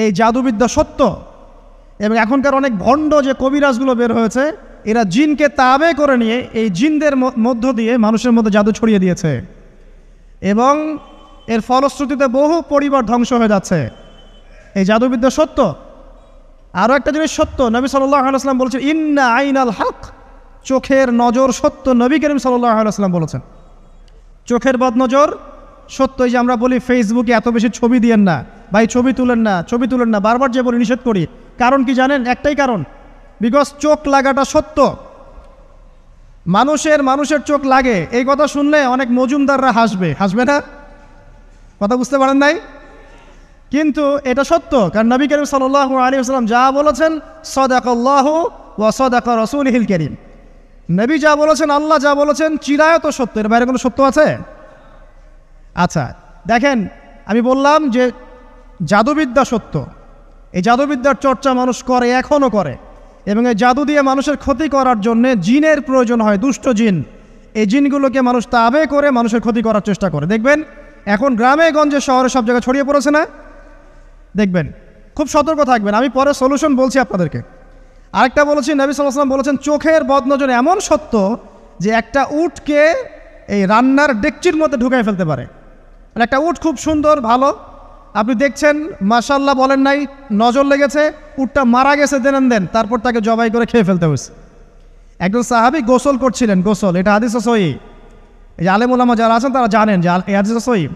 এই জাদুবিদ্যা সত্য। এবং এখনকার অনেক ভণ্ড যে কবিরাজগুলো বের হয়েছে, এরা জিনকে তাবে করে নিয়ে এই জিনদের মধ্য দিয়ে মানুষের মধ্যে জাদু ছড়িয়ে দিয়েছে, এবং এর ফলশ্রুতিতে বহু পরিবার ধ্বংস হয়ে যাচ্ছে। এই জাদুবিদ্যা সত্য। আরও একটা জিনিস সত্য, নবী সাল্লাল্লাহু আলাইহি ওয়াসাল্লাম বলেছেন ইন্না আইনাল হক, চোখের নজর সত্য। নবী করিম সাল্লাল্লাহু আলাইহি ওয়াসাল্লাম বলেছেন চোখের বদনজর সত্য। এই যে আমরা বলি ফেসবুকে এত বেশি ছবি দিয়েন না ভাই, ছবি তুলেন না, বারবার যে বলি নিষেধ করি, কারণ কি জানেন? একটাই কারণ, বিকজ চোখ লাগাটা সত্য। মানুষের চোখ লাগে, এই কথা শুনলে অনেক মজুমদাররা হাসবে না? কথা বুঝতে পারেন নাই? কিন্তু এটা সত্য, কারণ নবী করিম সাল্লাল্লাহু আলাইহি ওয়াসাল্লাম যা বলেছেন সাদাকাল্লাহু ওয়া সাদাকা রাসূলুহুল কারীম, নবী যা বলেছেন, আল্লাহ যা বলেছেন চিরায়ত সত্য। এর বাইরে কোনো সত্য আছে? আচ্ছা দেখেন, আমি বললাম যে জাদুবিদ্যা সত্য। এই জাদুবিদ্যার চর্চা মানুষ করে, এখনও করে, এবং এই জাদু দিয়ে মানুষের ক্ষতি করার জন্যে জিনের প্রয়োজন হয়, দুষ্ট জিন। এই জিনগুলোকে মানুষ তাবে করে মানুষের ক্ষতি করার চেষ্টা করে। দেখবেন এখন গ্রামে গঞ্জে শহরে সব জায়গায় ছড়িয়ে পড়েছে না? দেখবেন, খুব সতর্ক থাকবেন। আমি পরে সলিউশন বলছি আপনাদেরকে। আরেকটা বলেছি, নবী সাল্লাল্লাহু আলাইহি ওয়াসাল্লাম বলেছেন চোখের বদনজর এমন সত্য যে একটা উটকে এই রান্নার ডেকচির মধ্যে ঢুকাই ফেলতে পারে। একটা উট খুব সুন্দর, ভালো, আপনি দেখছেন মাশাআল্লাহ বলেন নাই, নজর লেগেছে, উটটা মারা গেছে, দেন তারপর তাকে জবাই করে খেয়ে ফেলতে হয়েছে। একজন সাহাবী গোসল করছিলেন, গোসল, এটা হাদিসে সহিহ, এই যে আলেম ওলামা যারা আছেন তারা জানেন যে এই হাদিসে সহিহ।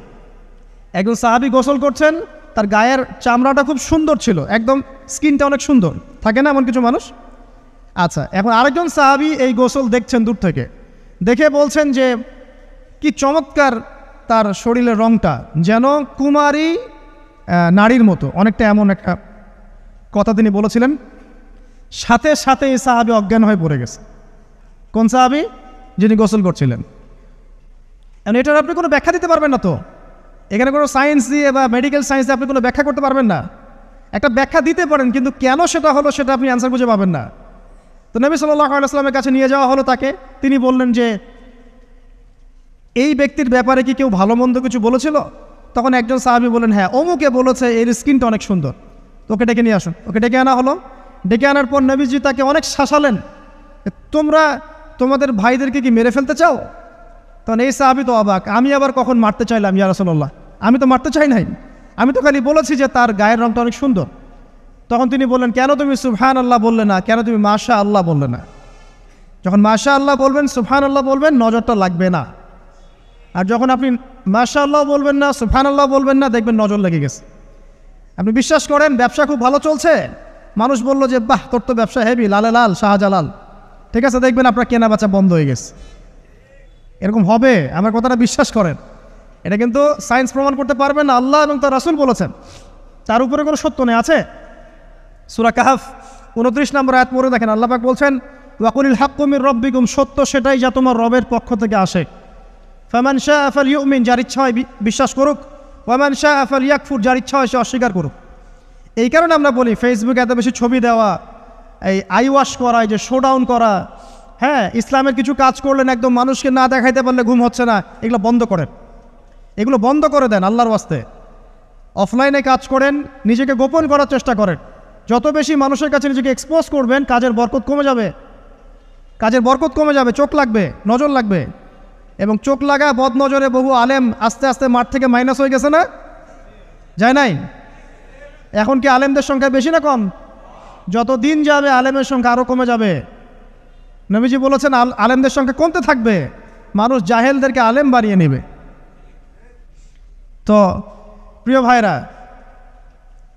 একজন সাহাবী গোসল করছেন, তার গায়ের চামড়াটা খুব সুন্দর ছিল, একদম স্কিনটা অনেক সুন্দর, থাকে না এমন কিছু মানুষ? আচ্ছা, এখন আরেকজন সাহাবী এই গোসল দেখছেন দূর থেকে, দেখে বলছেন যে কি চমৎকার তার শরীরের রংটা, যেন কুমারী নারীর মতো, অনেকটা এমন একটা কথা তিনি বলেছিলেন। সাথে সাথে এই সাহাবী অজ্ঞান হয়ে পড়ে গেছে। কোন সাহাবী? যিনি গোসল করছিলেন। এখন এটার আপনি কোনো ব্যাখ্যা দিতে পারবেন না তো, এখানে কোনো সায়েন্স দিয়ে বা মেডিকেল সায়েন্স দিয়ে আপনি কোনো ব্যাখ্যা করতে পারবেন না। একটা ব্যাখ্যা দিতে পারেন, কিন্তু কেন সেটা হলো সেটা আপনি অ্যান্সার খুঁজে পাবেন না। তো নবী সাল্লাল্লাহু আলাইহি ওয়াসাল্লামের কাছে নিয়ে যাওয়া হলো তাকে। তিনি বললেন যে এই ব্যক্তির ব্যাপারে কি কেউ ভালো মন্দ কিছু বলেছিল? তখন একজন সাহাবী বললেন হ্যাঁ, অমুকে বলেছে এর স্কিনটা অনেক সুন্দর, তোকে ডেকে নিয়ে আসুন। ওকে ডেকে আনা হলো। ডেকে আনার পর নবীজি তাকে অনেক শাসালেন, তোমরা তোমাদের ভাইদেরকে কি মেরে ফেলতে চাও? তখন এই সাহাবী তো অবাক, আমি আবার কখন মারতে চাইলাম ইয়া রাসূলুল্লাহ? আমি তো মারতে চাই নাই, আমি তো খালি বলেছি যে তার গায়ের রংটা অনেক সুন্দর। তখন তিনি বললেন কেন তুমি সুবহানাল্লাহ বললে না, কেন তুমি মাশাআল্লাহ বললে না? যখন মাশাআল্লাহ বলবেন, সুবহানাল্লাহ বলবেন, নজরটা লাগবে না। আর যখন আপনি মাশাআল্লাহ বলবেন না, সুবহানাল্লাহ বলবেন না, দেখবেন নজর লেগে গেছে। আপনি বিশ্বাস করেন ব্যবসা খুব ভালো চলছে, মানুষ বলল যে বাহ তোর তো ব্যবসা হেভি, লালে লাল শাহজালাল, ঠিক আছে, দেখবেন আপনার কেনা বেচা বন্ধ হয়ে গেছে। এরকম হবে, আমার কথাটা বিশ্বাস করেন। এটা কিন্তু সায়েন্স প্রমাণ করতে পারবেন না, আল্লাহ এবং তার রাসূল বলেছেন, তার উপরে কোনো সত্য নেই। আছে সূরা কাহফ 29 নম্বর আয়াত পড়ে দেখেন, আল্লাহ পাক বলছেন ওয়াকুলিল হাক্কু মির রাব্বিকুম, সত্য সেটাই যা তোমার রবের পক্ষ থেকে আসে। ফামান শাআ ফালইউমিন, যার ইচ্ছা হয় বিশ্বাস করুক, ওয়ামান শাআ ফালইয়াকফুর, যার ইচ্ছা হয় সে অস্বীকার করুক। এই কারণে আমরা বলি ফেসবুকে এত বেশি ছবি দেওয়া, এই আই ওয়াশ করা, এই যে শোডাউন করা, হ্যাঁ, ইসলামের কিছু কাজ করলেন একদম মানুষকে না দেখাইতে পারলে ঘুম হচ্ছে না, এগুলো বন্ধ করেন, এগুলো বন্ধ করে দেন আল্লাহর ওয়াস্তে। অফলাইনে কাজ করেন, নিজেকে গোপন করার চেষ্টা করেন। যত বেশি মানুষের কাছে নিজেকে এক্সপোজ করবেন, কাজের বরকত কমে যাবে, চোখ লাগবে, নজর লাগবে। এবং চোখ লাগা বদ নজরে বহু আলেম আস্তে আস্তে মাঠ থেকে মাইনাস হয়ে গেছে না? যায় নাই? এখন কি আলেমদের সংখ্যা বেশি না কম? যত দিন যাবে আলেমের সংখ্যা আরও কমে যাবে। নবীজি বলেছেন আলেমদের সংখ্যা কমতে থাকবে, মানুষ জাহেলদেরকে আলেম বানিয়ে নেবে। তো প্রিয় ভাইরা,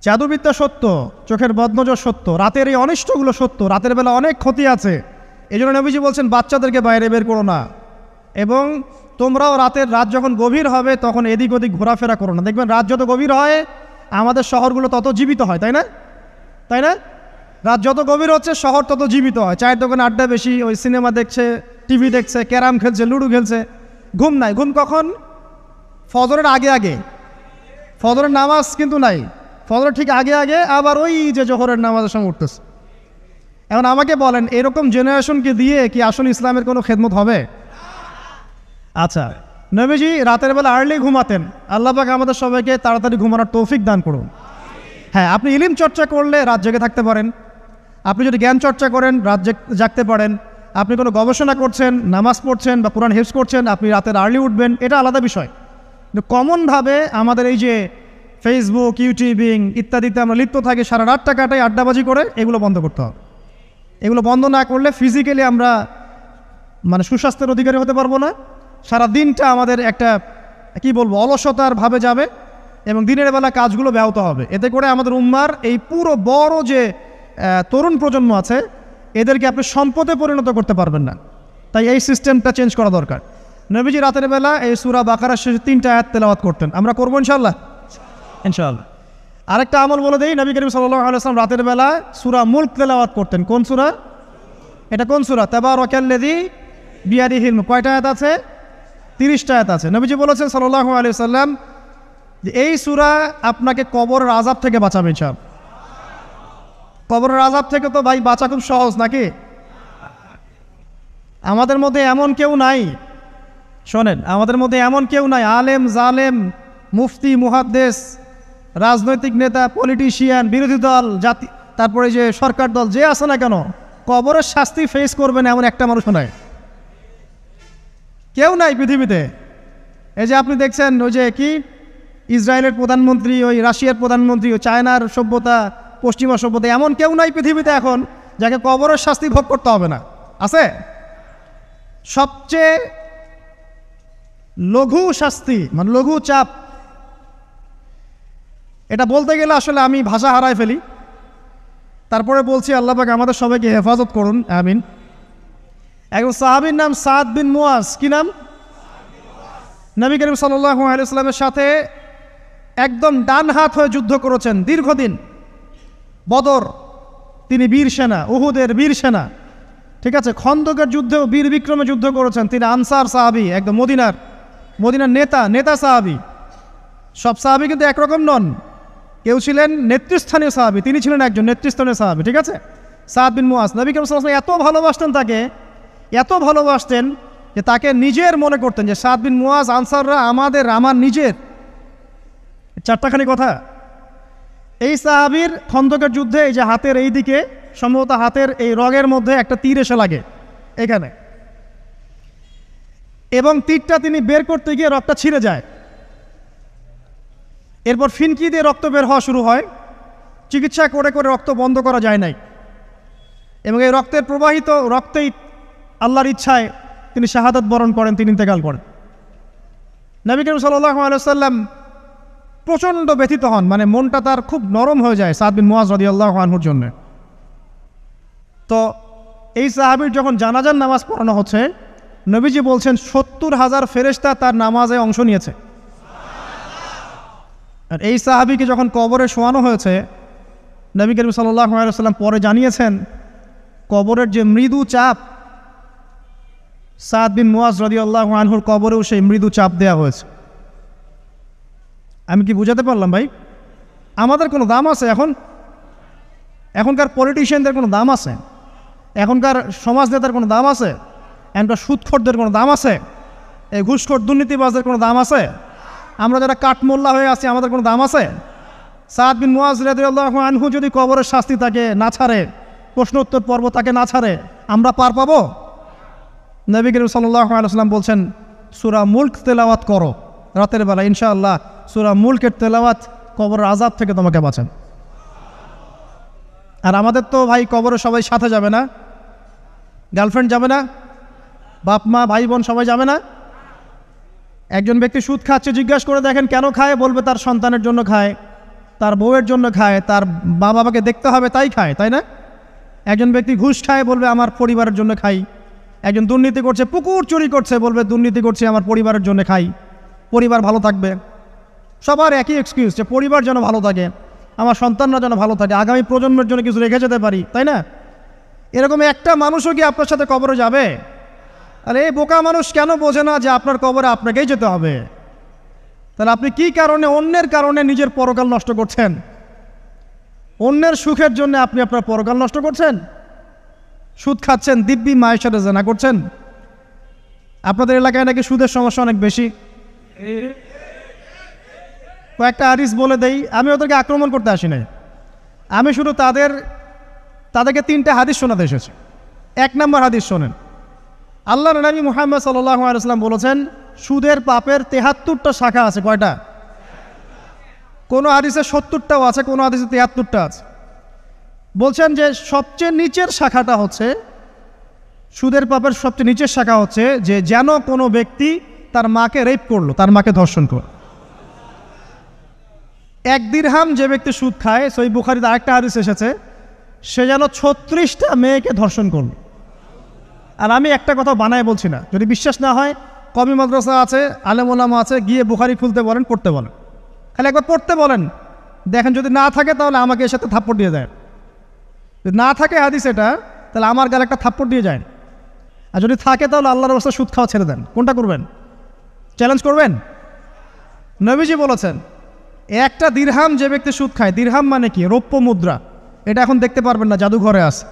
জাদুবিদ্যা সত্য, চোখের বদনজর সত্য, রাতের এই অনিষ্টগুলো সত্য, রাতের বেলা অনেক ক্ষতি আছে। এই জন্য নবীজি বলছেন বাচ্চাদেরকে বাইরে বের করো না, এবং তোমরাও রাত যখন গভীর হবে তখন এদিক ওদিক ঘোরাফেরা করো না। দেখবেন রাত যত গভীর হয় আমাদের শহরগুলো তত জীবিত হয়, তাই না? রাত যত গভীর হচ্ছে শহর তত জীবিত হয়। চায়ের দোকানে আড্ডা বেশি, ওই সিনেমা দেখছে, টিভি দেখছে, ক্যারাম খেলছে, লুডো খেলছে, ঘুম নাই। ঘুম কখন? ফজরের আগে। ফজরের নামাজ কিন্তু নাই, ফজরের ঠিক আগে, আবার ওই যে জোহরের নামাজের সঙ্গে উঠতেছে। এখন আমাকে বলেন এরকম জেনারেশনকে দিয়ে কি আসলে ইসলামের কোনো খেদমত হবে? আচ্ছা, নবীজি রাতের বেলা আর্লি ঘুমাতেন, আল্লাহ পাক আমাদের সবাইকে তাড়াতাড়ি ঘুমানোর তৌফিক দান করুন। হ্যাঁ, আপনি ইলিম চর্চা করলে রাত জেগে থাকতে পারেন, আপনি যদি জ্ঞান চর্চা করেন রাত জাগতে পারেন, আপনি কোনো গবেষণা করছেন, নামাজ পড়ছেন বা কোরআন হেফজ করছেন, আপনি রাতের আর্লি উঠবেন, এটা আলাদা বিষয়। কিন্তু কমনভাবে আমাদের এই যে ফেসবুক, ইউটিউবিং ইত্যাদিতে আমরা লিপ্ত থাকি, সারা রাতটা কাটাই আড্ডাবাজি করে, এগুলো বন্ধ করতে হবে। এগুলো বন্ধ না করলে ফিজিক্যালি আমরা মানে সুস্বাস্থ্যের অধিকারী হতে পারবো না, সারা দিনটা আমাদের একটা কি বলবো অলসতার ভাবে যাবে এবং দিনের বেলা কাজগুলো ব্যাহত হবে। এতে করে আমাদের উম্মার এই পুরো বড় যে তরুণ প্রজন্ম আছে এদেরকে আপনি সম্পদে পরিণত করতে পারবেন না। তাই এই সিস্টেমটা চেঞ্জ করা দরকার। নবীজি রাতের বেলা এই সূরা বাকারার শেষে 3টা আয়াত তেলাওয়াত করতেন, আমরা করবো ইনশাআল্লাহ। ইনশাআল্লাহ। আরেকটা আমল বলে দেই, নবী করিম সাল্লাল্লাহু আলাইহি ওয়াসাল্লাম রাতের বেলা সূরা মুলক তেলাওয়াত করতেন। কোন সূরা এটা? কোন সূরা? তাবারাকাল্লাযী বিয়াদিহিল মুলক। কয়টা আয়াত আছে? 30টা আয়াত আছে। নবীজি বলেছেন সাল্লাল্লাহু আলাইহি ওয়াসাল্লাম যে এই সূরা আপনাকে কবরের আযাব থেকে বাঁচাবে ইনশাআল্লাহ। কবরের আযাব থেকে তো ভাই বাঁচা খুব সহজ নাকি? আমাদের মধ্যে এমন কেউ নাই, শোনেন, আমাদের মধ্যে এমন কেউ নাই আলেম জালেম মুফতি মুহাদ্দিস রাজনৈতিক নেতা পলিটিশিয়ান বিরোধী দল জাতি তারপরে যে সরকার দল যে আছে না কেন, কবরের শাস্তি ফেস করবে না এমন একটা মানুষ নাই, কেউ নাই পৃথিবীতে। এই যে আপনি দেখছেন ওই যে কি ইসরায়েলের প্রধানমন্ত্রী, ওই রাশিয়ার প্রধানমন্ত্রী, ওই চায়নার সভ্যতা, পশ্চিমা সভ্যতা, এমন কেউ নাই পৃথিবীতে এখন যাকে কবরের শাস্তি ভোগ করতে হবে না। আছে? সবচেয়ে লঘু শাস্তি মানে লঘু চাপ, এটা বলতে গেলে আসলে আমি ভাষা হারায় ফেলি, তারপরে বলছি আল্লাহ পাক আমাদের সবাইকে হেফাজত করুন, আমিন। একজন সাহাবীর নাম সাদ বিন মুয়াজ। কি নাম? নবী করিম সাল্লাল্লাহু আলাইহি ওয়াসাল্লামের সাথে একদম ডান হাত হয়ে যুদ্ধ করেছেন দীর্ঘদিন। বদর তিনি বীর সেনা, উহুদের বীর সেনা, ঠিক আছে। খন্দকের যুদ্ধেও বীর বিক্রমে যুদ্ধ করেছেন। তিনি আনসার সাহাবী, একদম মদিনার নেতা সাহাবী। সব সাহাবী কিন্তু একরকম নন, কেউ ছিলেন নেতৃস্থানীয় সাহাবী, তিনি ছিলেন একজন নেতৃস্থানীয় সাহাবী, ঠিক আছে। সাদ বিন মুয়াজ নবী করিম সাল্লাল্লাহু আলাইহি ওয়াসাল্লাম এত ভালোবাসতেন তাকে, এত ভালোবাসতেন যে তাকে নিজের মনে করতেন যে সাদ বিন মুয়াজ আনসাররা আমার নিজের। চারটাখানি কথা। এই সাহাবীর খন্দকের যুদ্ধে এই যে হাতের এই দিকে সম্ভবত হাতের এই রগের মধ্যে একটা তীর এসে লাগে এখানে, এবং তীরটা তিনি বের করতে গিয়ে রক্তটা ছিঁড়ে যায়। এরপর ফিনকি দিয়ে রক্ত বের হওয়া শুরু হয়। চিকিৎসা করে করে রক্ত বন্ধ করা যায় নাই, এবং এই রক্তের প্রবাহিত রক্তেই আল্লাহর ইচ্ছায় তিনি শাহাদাত বরণ করেন, তিনি ইন্তেকাল করেন। নবী করিম সাল্লাল্লাহু আলাইহি ওয়াসাল্লাম প্রচণ্ড ব্যথিত হন, মানে মনটা তার খুব নরম হয়ে যায় সাদ বিন মুয়াজ রাদিয়াল্লাহু আনহুর জন্য। তো এই সাহাবীর যখন জানাজার নামাজ পড়ানো হচ্ছে, নবীজি বলছেন 70,000 ফেরেশতা তার নামাজে অংশ নিয়েছে। আর এই সাহাবীকে যখন কবরে শোয়ানো হয়েছে, নবী করিম সাল্লাল্লাহু আলাইহি ওয়াসাল্লাম পরে জানিয়েছেন কবরের যে মৃদু চাপ, সাদ বিন মুয়াজ রাদিয়াল্লাহু আনহুর কবরেও সেই মৃদু চাপ দেওয়া হয়েছে। আমি কি বুঝাতে পারলাম ভাই? আমাদের কোনো দাম আছে এখনকার পলিটিশিয়ানদের কোনো দাম আছে? এখনকার সমাজ নেতার কোনো দাম আছে? এখনকার সুদখোরদের কোনো দাম আছে? এই ঘুষখোর দুর্নীতিবাজদের কোনো দাম আছে? আমরা যারা কাঠমোল্লা হয়ে আছি আমাদের কোনো দাম আছে? সাদ বিন মুয়াজ রাদিয়াল্লাহু আনহু যদি কবরের শাস্তি তাকে না ছাড়ে, প্রশ্ন উত্তর পর্ব তাকে না ছাড়ে, আমরা পার পাবো? নবী করিম সাল্লাল্লাহু আলাইহি ওয়াসাল্লাম বলছেন সূরা মুলক তেলাওয়াত করো রাতের বেলা, ইনশাআল্লাহ সূরা মুলকের তেলাওয়াত কবরের আযাব থেকে তোমাকে বাঁচান। আর আমাদের তো ভাই কবরে সবাই সাথে যাবে না, গার্লফ্রেন্ড যাবে না, বাপ মা ভাই বোন সবাই যাবে না। একজন ব্যক্তি সুদ খাচ্ছে, জিজ্ঞাসা করে দেখেন কেন খায়, বলবে তার সন্তানের জন্য খায়, তার বউয়ের জন্য খায়, তার মা বাবাকে দেখতে হবে তাই খায়, তাই না? একজন ব্যক্তি ঘুষ খায়, বলবে আমার পরিবারের জন্য খাই। একজন দুর্নীতি করছে, পুকুর চুরি করছে, বলবে দুর্নীতি করছে আমার পরিবারের জন্য খাই, পরিবার ভালো থাকবে। সবার একই এক্সকিউজ যে পরিবার যেন ভালো থাকে, আমার সন্তানরা যেন ভালো থাকে, আগামী প্রজন্মের জন্য কিছু রেখে যেতে পারি, তাই না? এরকম একটা মানুষও কি আপনার সাথে কবরে যাবে? আর এই বোকা মানুষ কেন বোঝে না যে আপনার কবরে আপনাকেই যেতে হবে? তাহলে আপনি কি কারণে অন্যের কারণে নিজের পরকাল নষ্ট করছেন? অন্যের সুখের জন্য আপনি আপনার পরকাল নষ্ট করছেন। সুদ খাচ্ছেন, দিব্যি মায়ের সাথে জেনা করছেন। আপনাদের এলাকায় নাকি সুদের সমস্যা অনেক বেশি। কয়েকটা হাদিস বলে দেই, আমি ওদেরকে আক্রমণ করতে আসি নাই, আমি শুধু তাদেরকে 3টা হাদিস শোনাতে এসেছি। 1 নম্বর হাদিস শোনেন। আল্লাহর নবী মুহাম্মদ সাল্লাল্লাহু আলাইহি ওয়াসাল্লাম বলেছেন, সুদের পাপের 73টা শাখা আছে। কয়টা? কোনো হাদিসে 70টাও আছে, কোনো হাদিসে 73টা আছে। বলছেন যে সবচেয়ে নিচের শাখাটা হচ্ছে, সুদের পাপের সবচেয়ে নিচের শাখা হচ্ছে যে যেন কোনো ব্যক্তি তার মাকে রেপ করলো, তার মাকে ধর্ষণ করলো। 1 দিরহাম যে ব্যক্তি সুদ খায়, সহিহ বুখারীতে আরেকটা হাদিস এসেছে, সে যেন 36টা মেয়েকে ধর্ষণ করলো। আর আমি একটা কথা বানায় বলছি না, যদি বিশ্বাস না হয় কওমি মাদ্রাসা আছে, আলেম ওলামা আছে, গিয়ে বুখারী খুলতে বলেন, পড়তে বলেন, খালি একবার পড়তে বলেন, দেখেন যদি না থাকে তাহলে আমাকে এর সাথে থাপ্পড় দিয়ে যায়। যদি না থাকে হাদিস এটা, তাহলে আমার গালে একটা থাপ্পড় দিয়ে যায়। আর যদি থাকে তাহলে আল্লাহর রাস্তায় সুদ খাওয়া ছেড়ে দেন। কোনটা করবেন? চ্যালেঞ্জ করবেন? নবীজি বলেছেন, 1টা দিরহাম যে ব্যক্তি সুদ খায়, দিরহাম মানে কি? রৌপ্য মুদ্রা। এটা এখন দেখতে পারবেন না, জাদুঘরে আছে।